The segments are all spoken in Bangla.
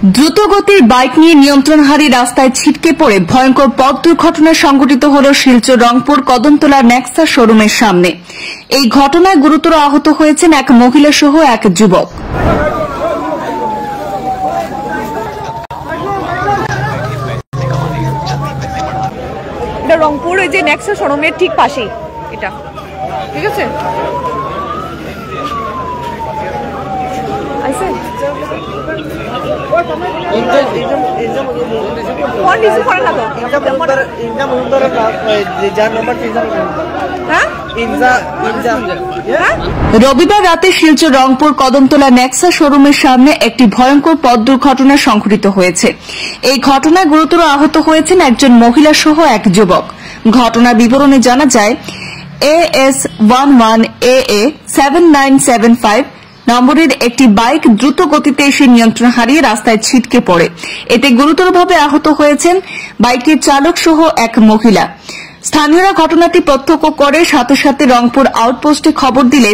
দ্রুতগতির বাইক নিয়ে নিয়ন্ত্রণ হারিয়ে রাস্তায় ছিটকে পড়ে ভয়ঙ্কর পথ দুর্ঘটনা সংঘটিত হল শিলচর রংপুর কদমতলা নেক্সা শোরুমের সামনে। এই ঘটনায় গুরুতর আহত হয়েছেন এক মহিলা সহ এক যুবক। এটা রংপুর যে নেক্সা শোরুমের ঠিক পাশেই, এটা ঠিক আছে। রবিবার রাতে শিলচর রংপুর কদমতলা নেক্সা শোরুমের সামনে একটি ভয়ঙ্কর পথ দুর্ঘটনা সংঘটিত হয়েছে। এই ঘটনায় গুরুতর আহত হয়েছেন একজন মহিলা সহ এক যুবক। ঘটনার বিবরণে জানা যায়, AS11AA 7975 নম্বরের একটি বাইক দ্রুত গতিতে এসে নিয়ন্ত্রণ হারিয়ে রাস্তায় ছিটকে পড়ে। এতে গুরুতরভাবে আহত হয়েছেন বাইকের চালক সহ এক মহিলা। স্থানীয়রা ঘটনাটি প্রত্যক্ষ করে সাথে সাথে রংপুর আউটপোস্টে খবর দিলে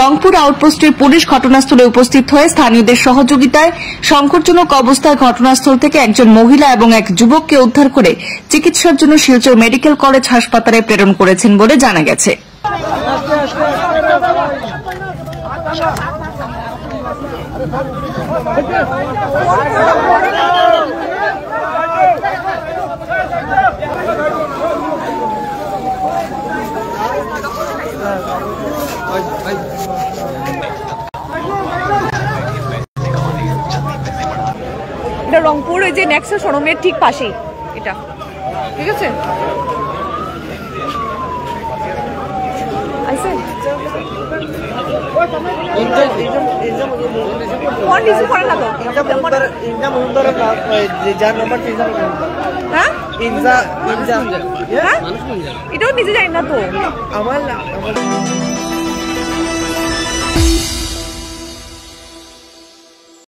রংপুর আউটপোস্টের পুলিশ ঘটনাস্থলে উপস্থিত হয়ে স্থানীয়দের সহযোগিতায় সংকটজনক অবস্থায় ঘটনাস্থল থেকে একজন মহিলা এবং এক যুবককে উদ্ধার করে চিকিৎসার জন্য শিলচর মেডিকেল কলেজ হাসপাতালে প্রেরণ করেছেন বলে জানা গেছে। এটা রংপুর যে নেক্সা শোরুমের ঠিক পাশেই, এটা ঠিক আছে। এটাও নিজে জানি না তো আমার।